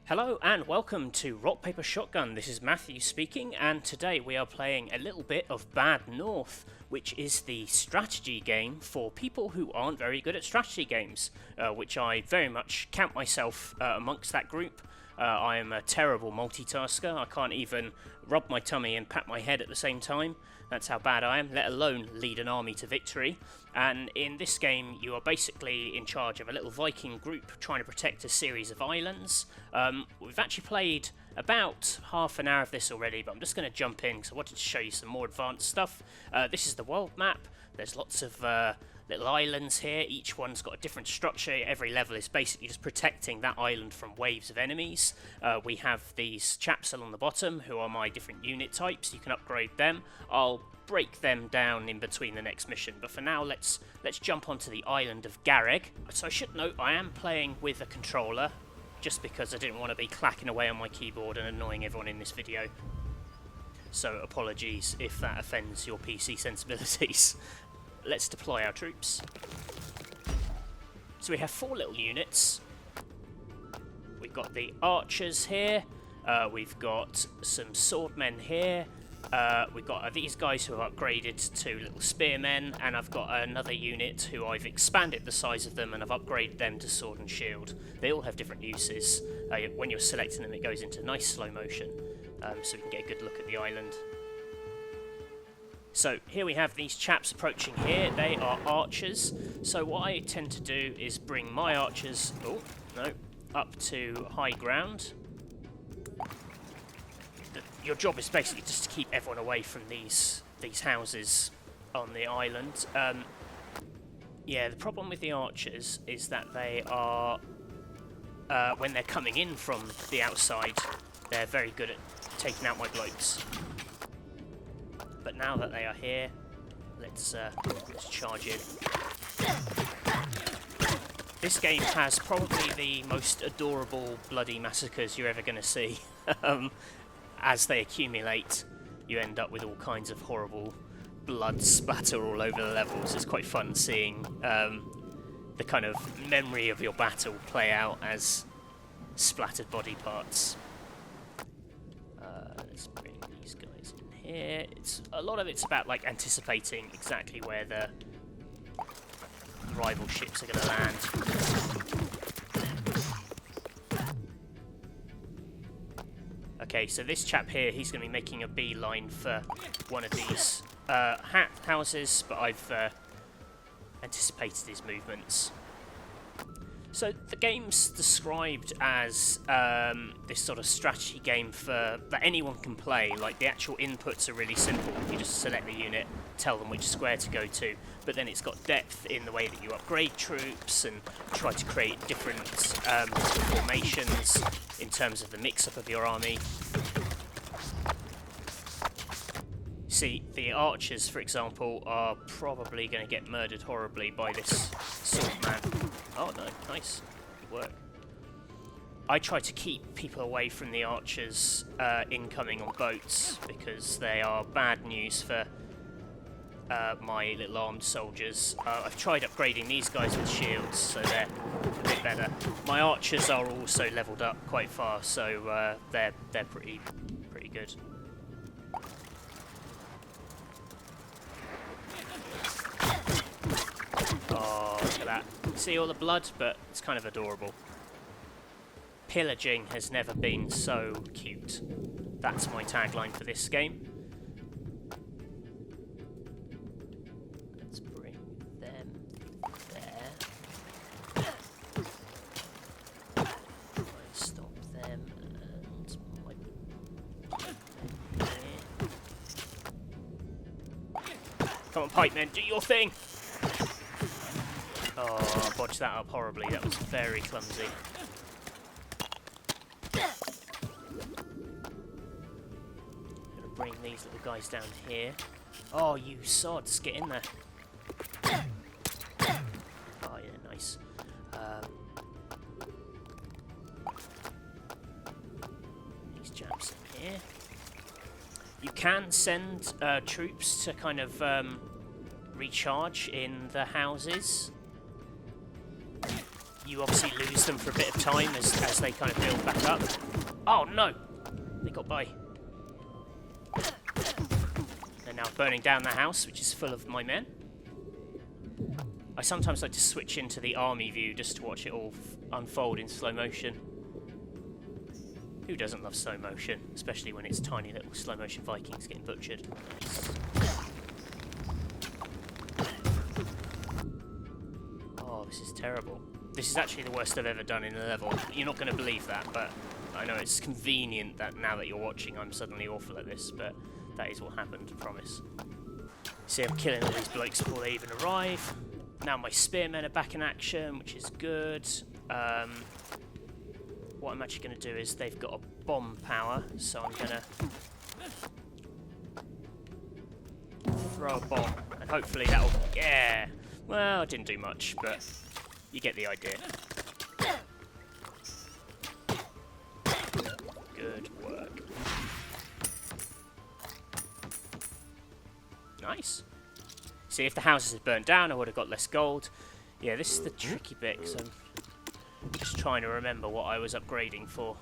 Hello and welcome to Rock Paper Shotgun. This is Matthew speaking, and today we are playing a little bit of Bad North, which is the strategy game for people who aren't very good at strategy games, which I very much count myself amongst that group. I am a terrible multitasker. I can't even rub my tummy and pat my head at the same time. That's how bad I am, let alone lead an army to victory. And in this game, you are basically in charge of a little Viking group trying to protect a series of islands. We've actually played about half an hour of this already, but I'm just going to jump in because I wanted to show you some more advanced stuff. This is the world map. There's lots of little islands here. Each one's got a different structure. Every level is basically just protecting that island from waves of enemies. We have these chaps along the bottom who are my different unit types. You can upgrade them. I'll break them down in between the next mission, but for now let's jump onto the island of Gareg. So I should note I am playing with a controller just because I didn't want to be clacking away on my keyboard and annoying everyone in this video. So apologies if that offends your PC sensibilities. Let's deploy our troops. So we have 4 little units. We've got the archers here. We've got some swordmen here. We've got these guys who have upgraded to little spearmen, and I've got another unit who I've expanded the size of them and I've upgraded them to sword and shield. They all have different uses. When you're selecting them, it goes into nice slow motion, so we can get a good look at the island. So here we have these chaps approaching here. They are archers. So what I tend to do is bring my archers up to high ground. Your job is basically just to keep everyone away from these houses on the island. Yeah, the problem with the archers is that they are, when they're coming in from the outside, they're very good at taking out my blokes. But now that they are here, let's charge in. This game has probably the most adorable bloody massacres you're ever going to see. As they accumulate, you end up with all kinds of horrible blood splatter all over the levels. It's quite fun seeing the kind of memory of your battle play out as splattered body parts. Let's bring these guys in here. A lot of it's about like anticipating exactly where the rival ships are going to land. Okay, so this chap here, he's going to be making a beeline for one of these houses, but I've anticipated his movements. So the game's described as this sort of strategy game that anyone can play. Like, the actual inputs are really simple. You just select the unit, tell them which square to go to, but then it's got depth in the way that you upgrade troops and try to create different formations in terms of the mix-up of your army. See, the archers, for example, are probably going to get murdered horribly by this swordman. Oh no, nice. Good work. I try to keep people away from the archers incoming on boats because they are bad news for my little armed soldiers. I've tried upgrading these guys with shields, so they're a bit better. My archers are also leveled up quite far, so they're pretty good. Oh, look at that. See all the blood, but it's kind of adorable. Pillaging has never been so cute. That's my tagline for this game. Let's bring them there. Stop them and come on, pikemen, do your thing! Oh, I botched that up horribly. That was very clumsy. I'm going to bring these little guys down here. Oh, you sods, get in there. Oh, yeah, nice. These chaps in here. You can send troops to kind of recharge in the houses. you obviously lose them for a bit of time as they kind of build back up. Oh no! They got by. They're now burning down the house, which is full of my men. I sometimes like to switch into the army view just to watch it all unfold in slow motion. Who doesn't love slow motion, especially when it's tiny little slow motion Vikings getting butchered? Nice. Oh, this is terrible. This is actually the worst I've ever done in a level. You're not going to believe that, but I know it's convenient that now that you're watching I'm suddenly awful at this, but that is what happened, I promise. See, I'm killing all these blokes before they even arrive. Now my spearmen are back in action, which is good. What I'm actually going to do is they've got a bomb power, so I'm going to throw a bomb, and hopefully that'll... Yeah! Well, it didn't do much, but you get the idea. Good work. Nice. See, if the houses had burnt down, I would have got less gold. Yeah, this is the tricky bit, because I'm just trying to remember what I was upgrading for.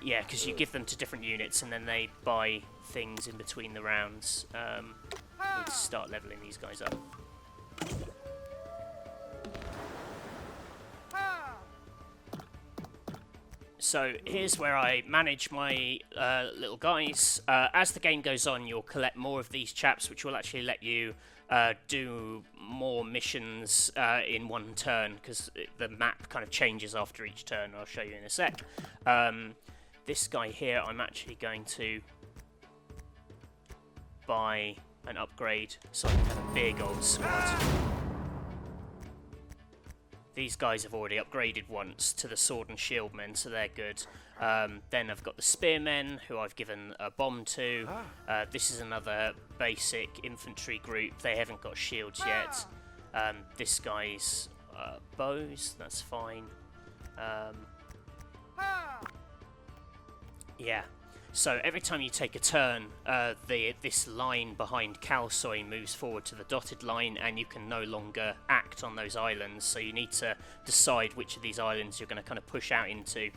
Yeah, because you give them to different units, and then they buy things in between the rounds. Need to start leveling these guys up. So here's where I manage my little guys. As the game goes on, you'll collect more of these chaps, which will actually let you do more missions in one turn, because the map kind of changes after each turn. I'll show you in a sec. This guy here, I'm actually going to buy an upgrade so I can have a big old squad. These guys have already upgraded once to the sword and shield men, so they're good. Then I've got the spearmen, who I've given a bomb to. This is another basic infantry group. They haven't got shields yet. This guy's bows, that's fine. Yeah. So every time you take a turn, this line behind Kalsoy moves forward to the dotted line, and you can no longer act on those islands. So you need to decide which of these islands you're going to kind of push out into.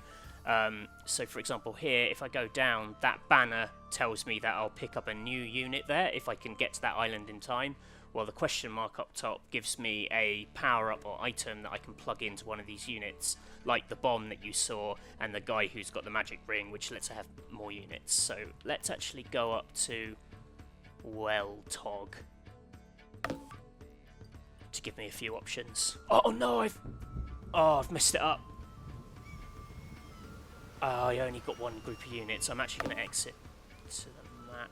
So for example here, if I go down, that banner tells me that I'll pick up a new unit there if I can get to that island in time. Well, the question mark up top gives me a power-up or item that I can plug into one of these units, like the bomb that you saw, and the guy who's got the magic ring, which lets her have more units. So let's actually go up to Welltog to give me a few options. Oh no, I've messed it up. I only got one group of units. I'm actually going to exit to the map.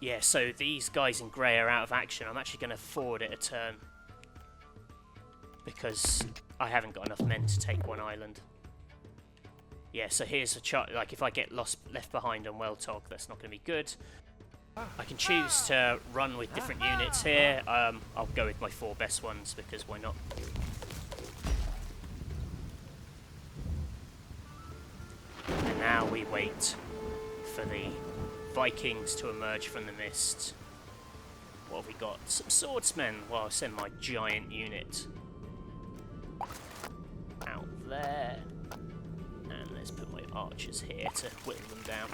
Yeah, so these guys in grey are out of action. I'm actually going to forward it a turn because I haven't got enough men to take one island. Yeah, so here's a chart. Like, if I get left behind on Welltog, that's not going to be good. I can choose to run with different units here. I'll go with my 4 best ones because why not? And now we wait for the Vikings to emerge from the mist. What have we got? Some swordsmen. Well, I'll send my giant unit out there. And let's put my archers here to whittle them down.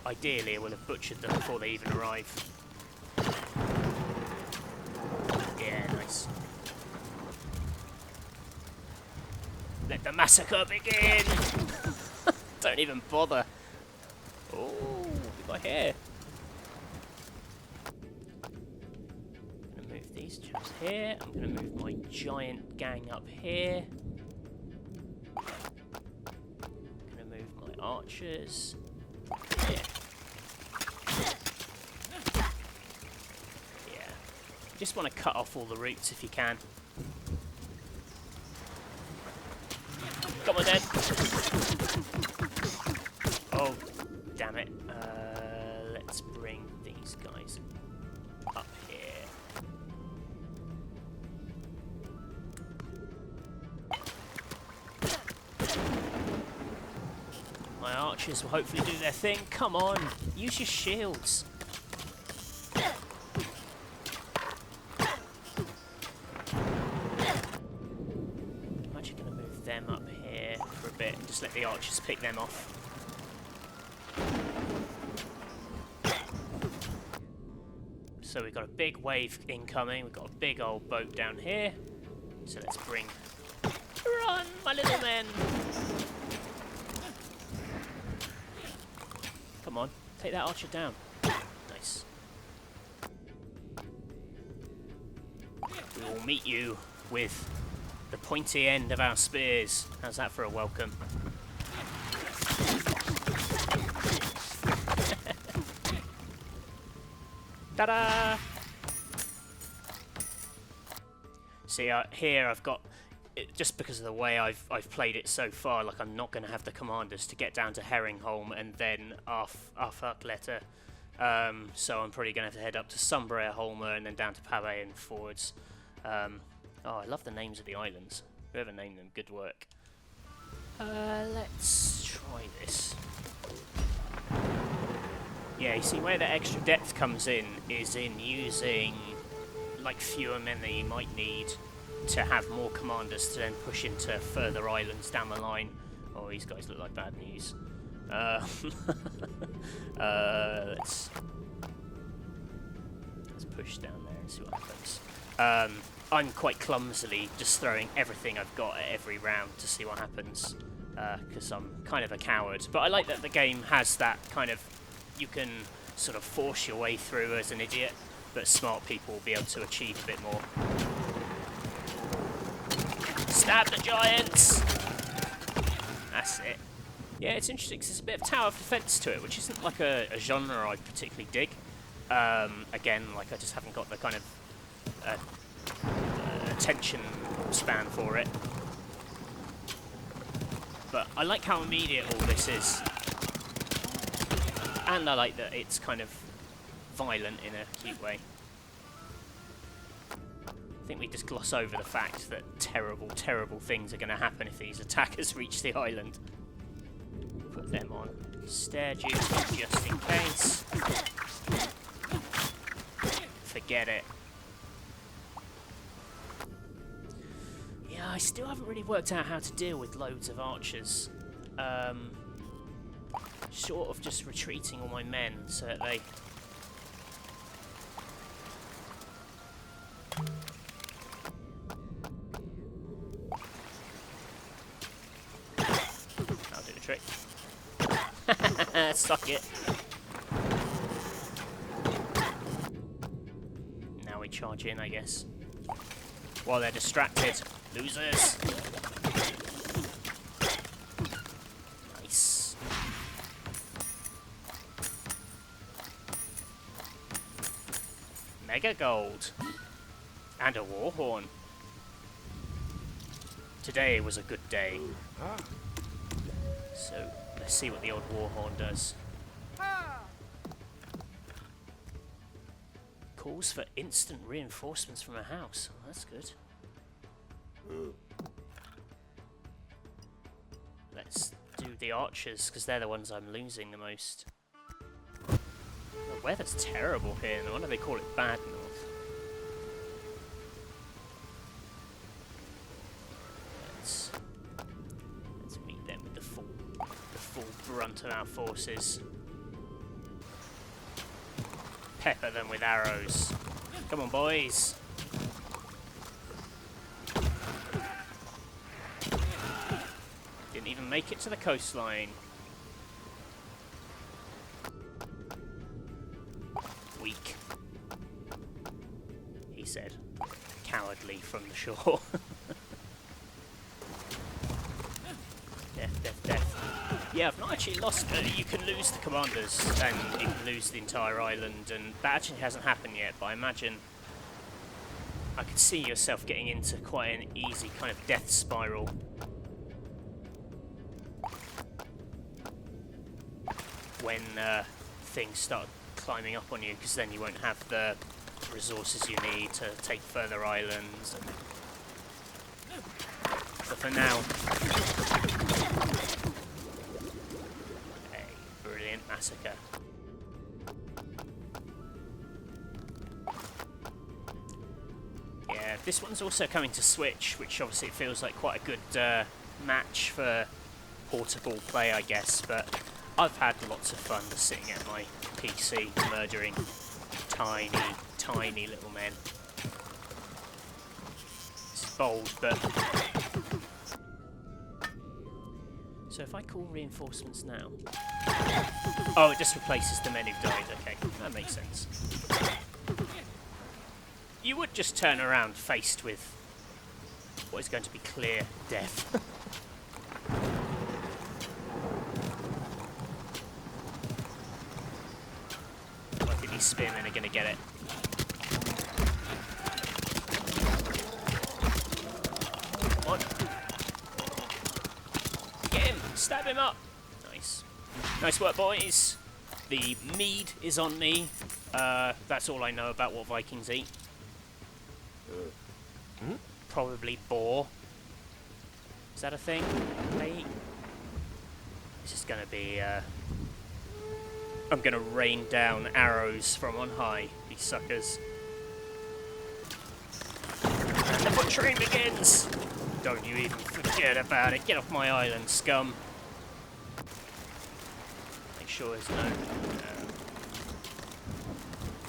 Ideally, I will have butchered them before they even arrive. Yeah, nice. Let the massacre begin! Don't even bother. Oh, we got here. I'm going to move these chaps here. I'm going to move my giant gang up here. I'm going to move my archers here. Yeah. You just want to cut off all the routes if you can. Come on then. Oh, damn it. Let's bring these guys up here. My archers will hopefully do their thing. Come on, use your shields. I'm actually going to move them up here for a bit and just let the archers pick them off. So we've got a big wave incoming, we've got a big old boat down here. So let's bring... Run, my little men! Come on, take that archer down. Nice. We will meet you with the pointy end of our spears. How's that for a welcome? Ta-da! See, here I've got, just because of the way I've played it so far, like I'm not going to have the commanders to get down to Herringholm and then Arfuckletter. So I'm probably going to have to head up to Sombrerholmer and then down to Pave and forwards. Oh, I love the names of the islands. Whoever named them, good work. Let's try this. Yeah, you see where the extra depth comes in is in using like fewer men than you might need to have more commanders to then push into further islands down the line. Oh, these guys look like bad news. Let's push down there and see what happens. I'm quite clumsily just throwing everything I've got at every round to see what happens, because I'm kind of a coward. But I like that the game has that kind of, you can sort of force your way through as an idiot, but smart people will be able to achieve a bit more. Stab the giants! That's it. Yeah, it's interesting because there's a bit of tower of defense to it, which isn't like a genre I particularly dig. Again, like I just haven't got the kind of attention span for it. But I like how immediate all this is. And I like that it's kind of violent in a cute way. I think we just gloss over the fact that terrible, terrible things are going to happen if these attackers reach the island. Put them on stair duty just in case. Forget it. Yeah, I still haven't really worked out how to deal with loads of archers. Sort of just retreating all my men so that they... I'll do the trick. Suck it. Now we charge in, I guess. While they're distracted. Losers. Nice. Mega gold. And a war horn. Today was a good day. So, let's see what the old war horn does. Calls for instant reinforcements from a house. Oh, that's good. Let's do the archers, because they're the ones I'm losing the most. The weather's terrible here. No wonder they call it Bad North. Let's meet them with the full brunt of our forces. Pepper them with arrows. Come on, boys. Didn't even make it to the coastline. Weak, he said, cowardly from the shore. Death, death, death. Yeah, I've not actually lost... you can lose the commanders and you can lose the entire island, and that actually hasn't happened yet, but I imagine I could see yourself getting into quite an easy kind of death spiral. When things start climbing up on you, because then you won't have the resources you need to take further islands. But for now, Massacre. Yeah, this one's also coming to Switch, which obviously feels like quite a good match for portable play, I guess, but I've had lots of fun just sitting at my PC murdering tiny, tiny little men. It's bold, but... So if I call reinforcements now... Oh, it just replaces the men who've died. Okay, that makes sense. You would just turn around faced with what is going to be clear death. I think these spearmen are going to get it. Come on. Get him! Stab him up! Nice. Nice work, boys. The mead is on me. That's all I know about what Vikings eat. Probably boar. Is that a thing they eat? This is going to be... I'm going to rain down arrows from on high, these suckers. And the butchering begins! Don't you even forget about it. Get off my island, scum. Make sure there's no...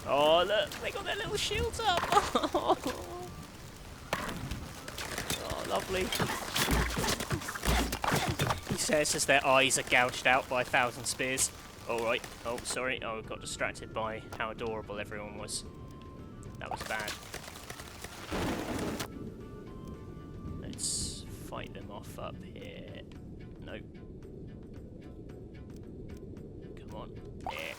Oh, look! They got their little shields up! Oh, lovely. He says as their eyes are gouged out by 1,000 spears. Alright. Oh, sorry. Oh, got distracted by how adorable everyone was. That was bad. Let's fight them off up here. Nope. Come on. Yeah.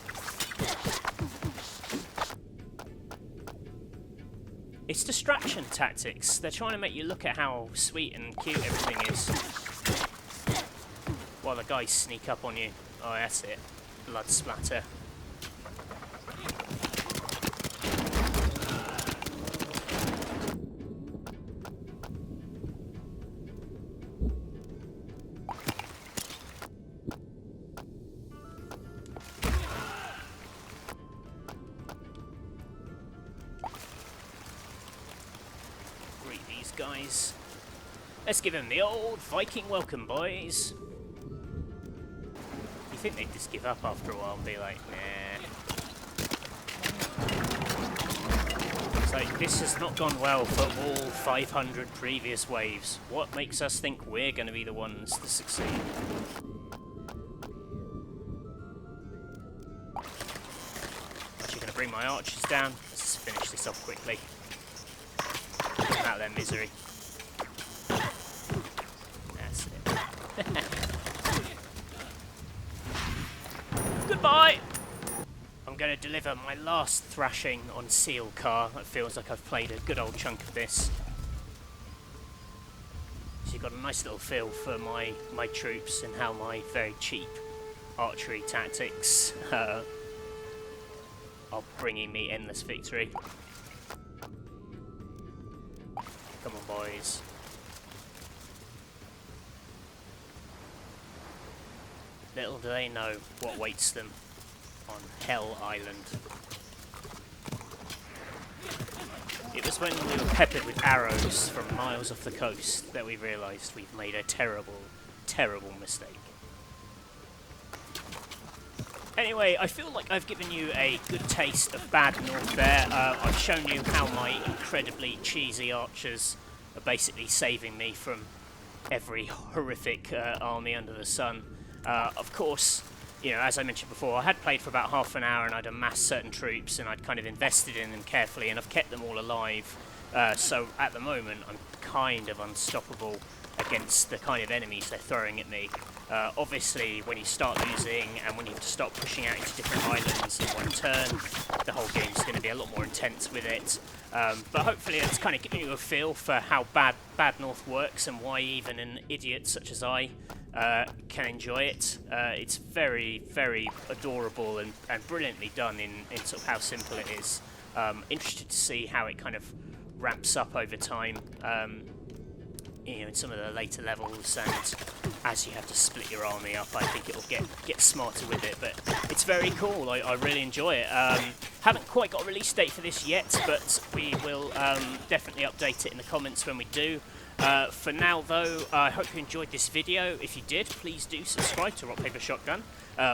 It's distraction tactics. They're trying to make you look at how sweet and cute everything is. While the guys sneak up on you. Oh, that's it. Blood splatter. Greet these guys. Let's give them the old Viking welcome, boys. You think they'd just give up after a while and be like, nah. It's like, this has not gone well for all 500 previous waves. What makes us think we're going to be the ones to succeed? Actually going to bring my archers down. Let's just finish this off quickly. Get them out of their misery. That's it. Goodbye! I'm going to deliver my last thrashing on Seal Car. It feels like I've played a good old chunk of this. So you've got a nice little feel for my troops and how my very cheap archery tactics are bringing me endless victory. Come on, boys. Little do they know what waits them on Hell Island. It was when we were peppered with arrows from miles off the coast that we realised we've made a terrible, terrible mistake. Anyway, I feel like I've given you a good taste of Bad North there. I've shown you how my incredibly cheesy archers are basically saving me from every horrific army under the sun. Of course, you know, as I mentioned before, I had played for about half an hour and I'd amassed certain troops and I'd kind of invested in them carefully and I've kept them all alive. So at the moment, I'm kind of unstoppable against the kind of enemies they're throwing at me. Obviously, when you start losing and when you have to start pushing out into different islands in one turn, the whole game's going to be a lot more intense with it. But hopefully it's kind of giving you a feel for how Bad North works and why even an idiot such as I can enjoy it. It's very, very adorable and brilliantly done in sort of how simple it is. Interested to see how it kind of ramps up over time. in some of the later levels, and as you have to split your army up, I think it'll get smarter with it. But it's very cool. I really enjoy it. Haven't quite got a release date for this yet, but we will definitely update it in the comments when we do. For now, though, I hope you enjoyed this video. If you did, please do subscribe to Rock Paper Shotgun,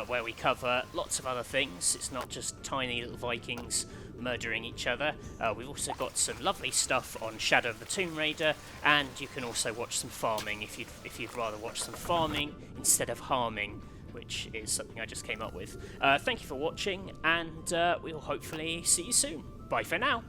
where we cover lots of other things. It's not just tiny little Vikings murdering each other. We've also got some lovely stuff on Shadow of the Tomb Raider, and you can also watch some farming if you'd rather watch some farming instead of harming, which is something I just came up with. Thank you for watching, and we'll hopefully see you soon. Bye for now.